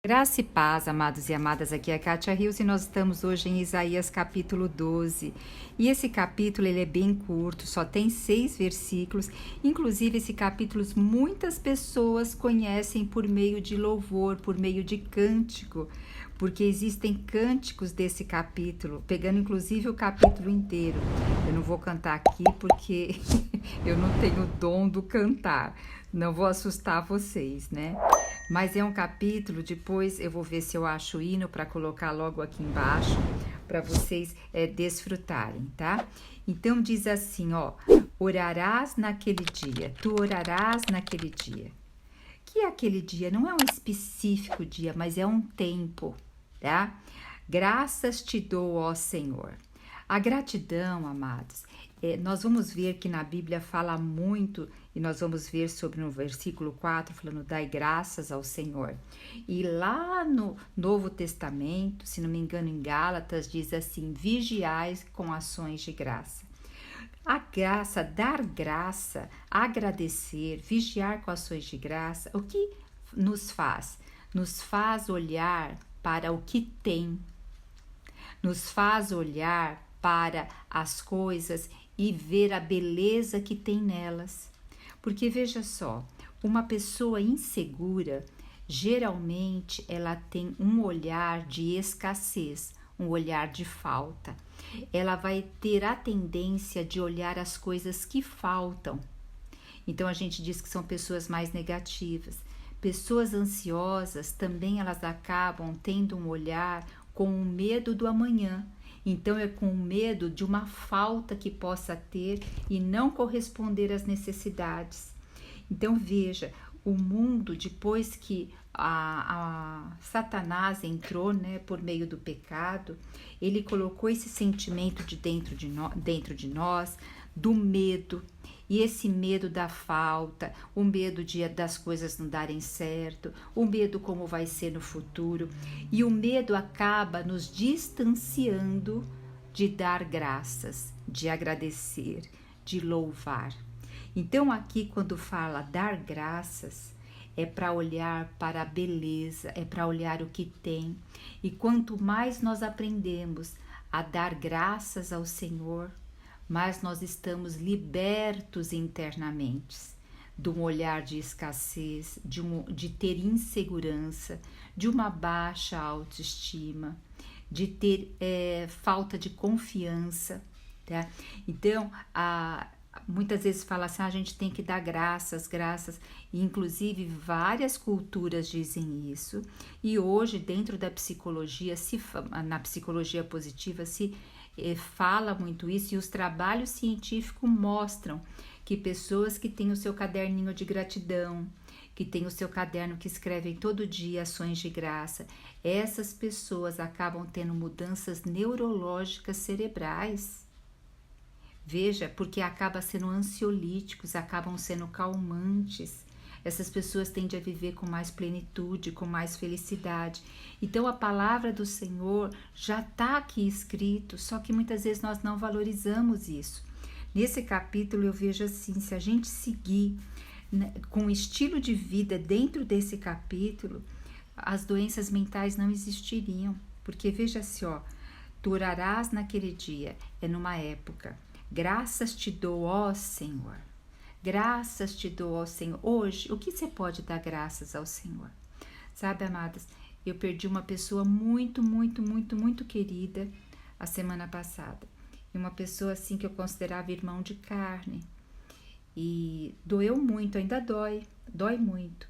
Graça e paz, amados e amadas, aqui é a Kátia Rios e nós estamos hoje em Isaías capítulo 12. E esse capítulo ele é bem curto, só tem 6 versículos. Inclusive esse capítulo muitas pessoas conhecem por meio de louvor, por meio de cântico, porque existem cânticos desse capítulo, pegando inclusive o capítulo inteiro. Eu não vou cantar aqui porque eu não tenho o dom do cantar, não vou assustar vocês, né? Mas é um capítulo, depois eu vou ver se eu acho o hino para colocar logo aqui embaixo, para vocês desfrutarem, tá? Então diz assim, ó, orarás naquele dia, tu orarás naquele dia. Que é aquele dia? Não é um específico dia, mas é um tempo, tá? Graças te dou, ó Senhor. A gratidão, amados, nós vamos ver que na Bíblia fala muito, e nós vamos ver sobre no versículo 4, falando, dai graças ao Senhor. E lá no Novo Testamento, se não me engano em Gálatas, diz assim, vigiais com ações de graça. A graça, dar graça, agradecer, vigiar com ações de graça, o que nos faz? Nos faz olhar para o que tem, nos faz olhar para as coisas e ver a beleza que tem nelas. Porque veja só, uma pessoa insegura, geralmente ela tem um olhar de escassez, um olhar de falta. Ela vai ter a tendência de olhar as coisas que faltam. Então a gente diz que são pessoas mais negativas. Pessoas ansiosas também elas acabam tendo um olhar com o medo do amanhã. Então é com medo de uma falta que possa ter e não corresponder às necessidades. Então veja, o mundo depois que a Satanás entrou, né, por meio do pecado, ele colocou esse sentimento de dentro de nós, do medo, e esse medo da falta, o medo das coisas não darem certo, o medo como vai ser no futuro, e o medo acaba nos distanciando de dar graças, de agradecer, de louvar. Então aqui quando fala dar graças, é para olhar para a beleza, é para olhar o que tem. E quanto mais nós aprendemos a dar graças ao Senhor, mais nós estamos libertos internamente de um olhar de escassez, de ter insegurança, de uma baixa autoestima, de ter falta de confiança, tá? Então, muitas vezes fala assim, a gente tem que dar graças, e inclusive várias culturas dizem isso, e hoje dentro da psicologia, na psicologia positiva se fala muito isso, e os trabalhos científicos mostram que pessoas que têm o seu caderninho de gratidão, que têm o seu caderno que escrevem todo dia ações de graça, essas pessoas acabam tendo mudanças neurológicas cerebrais. Veja, porque acabam sendo ansiolíticos, acabam sendo calmantes. Essas pessoas tendem a viver com mais plenitude, com mais felicidade. Então a palavra do Senhor já está aqui escrito, só que muitas vezes nós não valorizamos isso. Nesse capítulo eu vejo assim, se a gente seguir com um estilo de vida dentro desse capítulo, as doenças mentais não existiriam. Porque veja assim, ó, tu orarás naquele dia, é numa época. Graças te dou, ó Senhor. Graças te dou ao Senhor. Hoje, o que você pode dar graças ao Senhor? Sabe, amadas, eu perdi uma pessoa muito, muito, muito, muito querida a semana passada. E uma pessoa assim que eu considerava irmão de carne. E doeu muito, ainda dói muito.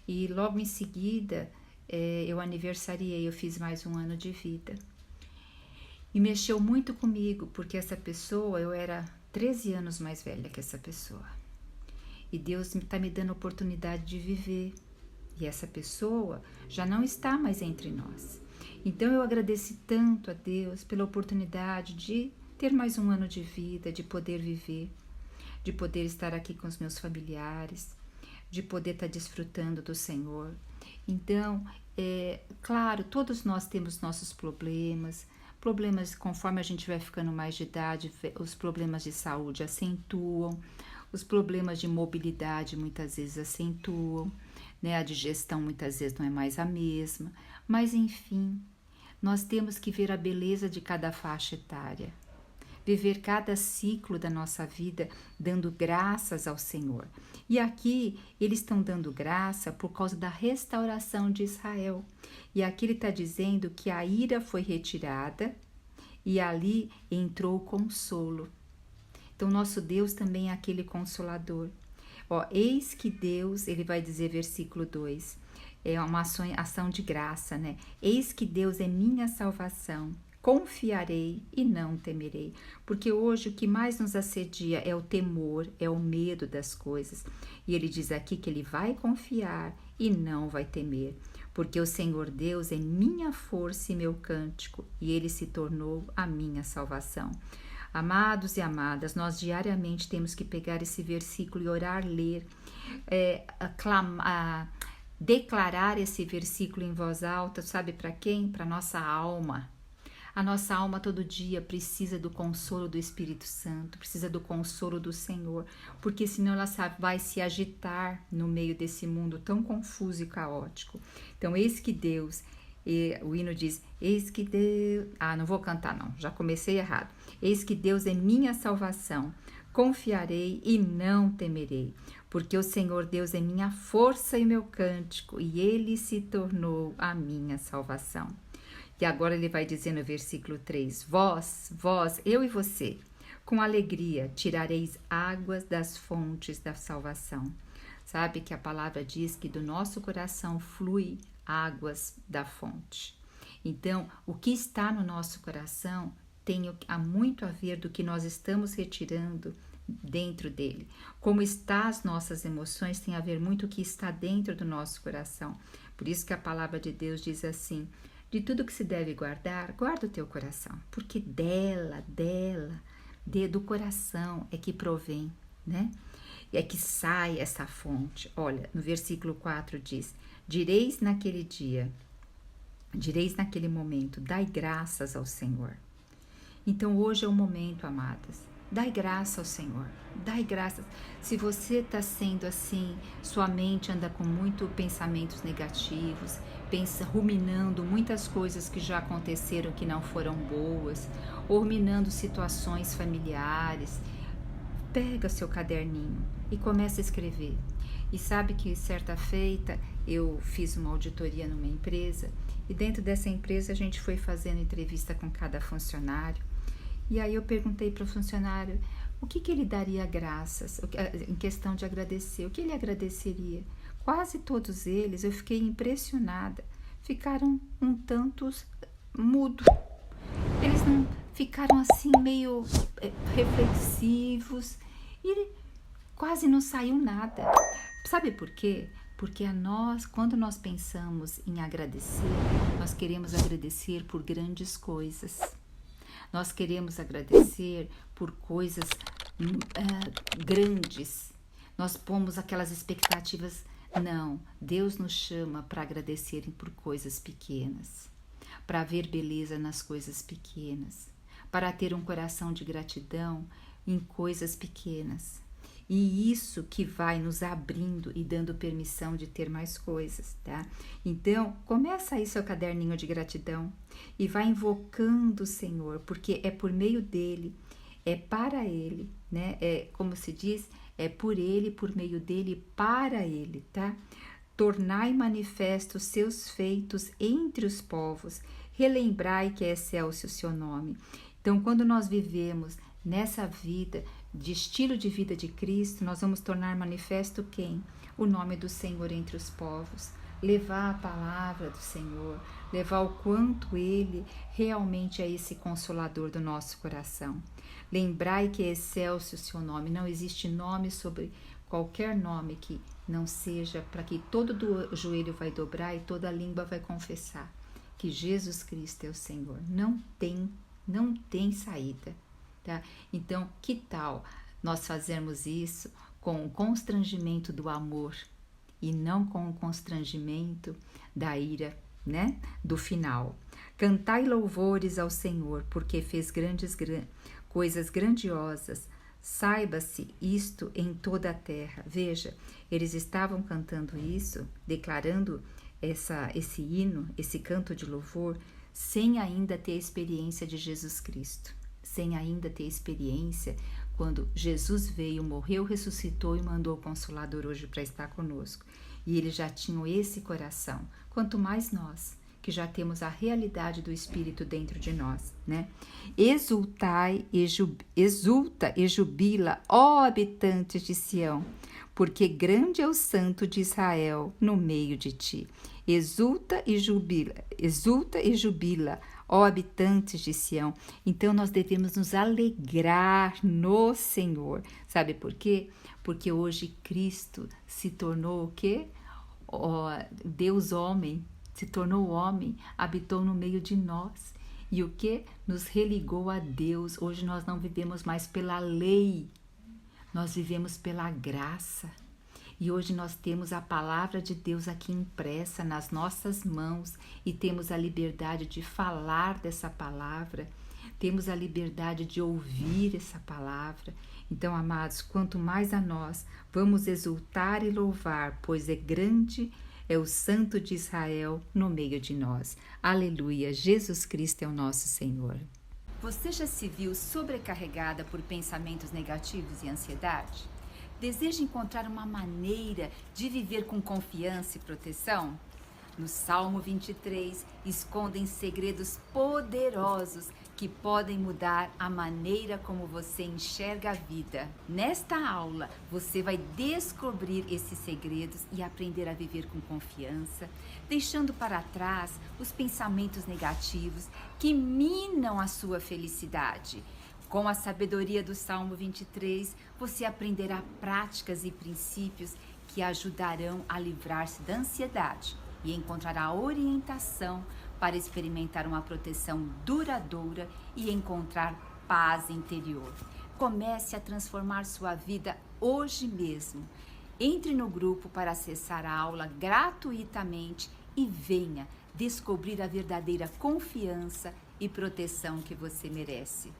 E logo em seguida, eu aniversariei, eu fiz mais um ano de vida. E mexeu muito comigo, porque essa pessoa, eu era 13 anos mais velha que essa pessoa. E Deus está me dando a oportunidade de viver. E essa pessoa já não está mais entre nós. Então eu agradeci tanto a Deus pela oportunidade de ter mais um ano de vida, de poder viver, de poder estar aqui com os meus familiares, de poder estar desfrutando do Senhor. Então, claro, todos nós temos nossos problemas conforme a gente vai ficando mais de idade, os problemas de saúde acentuam, os problemas de mobilidade muitas vezes acentuam, né? A digestão muitas vezes não é mais a mesma, mas enfim, nós temos que ver a beleza de cada faixa etária, viver cada ciclo da nossa vida dando graças ao Senhor. E aqui eles estão dando graça por causa da restauração de Israel. E aqui ele está dizendo que a ira foi retirada e ali entrou o consolo. Então nosso Deus também é aquele consolador. Ó, eis que Deus, ele vai dizer versículo 2, é uma ação de graça, né? Eis que Deus é minha salvação. Confiarei e não temerei, porque hoje o que mais nos assedia é o temor, é o medo das coisas. E ele diz aqui que ele vai confiar e não vai temer, porque o Senhor Deus é minha força e meu cântico, e ele se tornou a minha salvação. Amados e amadas, nós diariamente temos que pegar esse versículo e orar, ler, declarar esse versículo em voz alta, sabe para quem? Para nossa alma. A nossa alma todo dia precisa do consolo do Espírito Santo, precisa do consolo do Senhor, porque senão ela vai se agitar no meio desse mundo tão confuso e caótico. Então, eis que Deus, o hino diz, eis que Deus... não vou cantar não, já comecei errado. Eis que Deus é minha salvação, confiarei e não temerei, porque o Senhor Deus é minha força e meu cântico, e ele se tornou a minha salvação. E agora ele vai dizer no versículo 3, vós, eu e você, com alegria tirareis águas das fontes da salvação. Sabe que a palavra diz que do nosso coração flui águas da fonte. Então, o que está no nosso coração há muito a ver do que nós estamos retirando dentro dele. Como está as nossas emoções tem a ver muito o que está dentro do nosso coração. Por isso que a palavra de Deus diz assim, de tudo que se deve guardar, guarda o teu coração, porque do coração é que provém, né? É que sai essa fonte. Olha, no versículo 4 diz, direis naquele momento, dai graças ao Senhor. Então hoje é o momento, amadas, dai graça ao Senhor, dai graças. Se você está sendo assim, sua mente anda com muito pensamentos negativos, ruminando muitas coisas que já aconteceram que não foram boas, ou ruminando situações familiares, pega seu caderninho e começa a escrever. E sabe que certa feita eu fiz uma auditoria numa empresa e dentro dessa empresa a gente foi fazendo entrevista com cada funcionário. E aí eu perguntei para o funcionário o que ele daria graças, em questão de agradecer, o que ele agradeceria. Quase todos eles, eu fiquei impressionada, ficaram um tanto mudos. Eles não ficaram assim meio reflexivos e quase não saiu nada. Sabe por quê? Porque quando nós pensamos em agradecer, nós queremos agradecer por grandes coisas. Nós queremos agradecer por coisas grandes. Nós pomos aquelas expectativas. Não, Deus nos chama para agradecer por coisas pequenas, para ver beleza nas coisas pequenas, para ter um coração de gratidão em coisas pequenas. E isso que vai nos abrindo e dando permissão de ter mais coisas, tá? Então, começa aí seu caderninho de gratidão e vai invocando o Senhor, porque é por meio dele, é para ele, né? É como se diz, é por ele, por meio dele, para ele, tá? Tornai manifesto os seus feitos entre os povos, relembrai que é excelso o seu nome. Então, quando nós vivemos nessa vida, de estilo de vida de Cristo, nós vamos tornar manifesto quem? O nome do Senhor entre os povos, levar a palavra do Senhor, levar o quanto Ele realmente é esse consolador do nosso coração. Lembrai que é excelso o seu nome, não existe nome sobre qualquer nome que não seja para que todo joelho vai dobrar e toda língua vai confessar que Jesus Cristo é o Senhor. Não tem saída. Tá? Então, que tal nós fazermos isso com o constrangimento do amor e não com o constrangimento da ira, né? Do final. Cantai louvores ao Senhor, porque fez coisas grandiosas. Saiba-se isto em toda a terra. Veja, eles estavam cantando isso, declarando esse hino, esse canto de louvor, sem ainda ter a experiência de Jesus Cristo, sem ainda ter experiência quando Jesus veio, morreu, ressuscitou e mandou o Consolador hoje para estar conosco. E eles já tinham esse coração, quanto mais nós, que já temos a realidade do Espírito dentro de nós, né? Exulta e jubila, ó habitantes de Sião, porque grande é o Santo de Israel no meio de ti. Exulta e jubila, ó habitantes de Sião. Então nós devemos nos alegrar no Senhor. Sabe por quê? Porque hoje Cristo se tornou o quê? Deus homem, se tornou homem, habitou no meio de nós. E o que? Nos religou a Deus. Hoje nós não vivemos mais pela lei, nós vivemos pela graça. E hoje nós temos a palavra de Deus aqui impressa nas nossas mãos e temos a liberdade de falar dessa palavra, temos a liberdade de ouvir essa palavra. Então, amados, quanto mais a nós, vamos exultar e louvar, pois é grande é o Santo de Israel no meio de nós. Aleluia, Jesus Cristo é o nosso Senhor. Você já se viu sobrecarregada por pensamentos negativos e ansiedade? Deseja encontrar uma maneira de viver com confiança e proteção? No Salmo 23, escondem segredos poderosos que podem mudar a maneira como você enxerga a vida. Nesta aula, você vai descobrir esses segredos e aprender a viver com confiança, deixando para trás os pensamentos negativos que minam a sua felicidade. Com a sabedoria do Salmo 23, você aprenderá práticas e princípios que ajudarão a livrar-se da ansiedade e encontrará orientação para experimentar uma proteção duradoura e encontrar paz interior. Comece a transformar sua vida hoje mesmo. Entre no grupo para acessar a aula gratuitamente e venha descobrir a verdadeira confiança e proteção que você merece.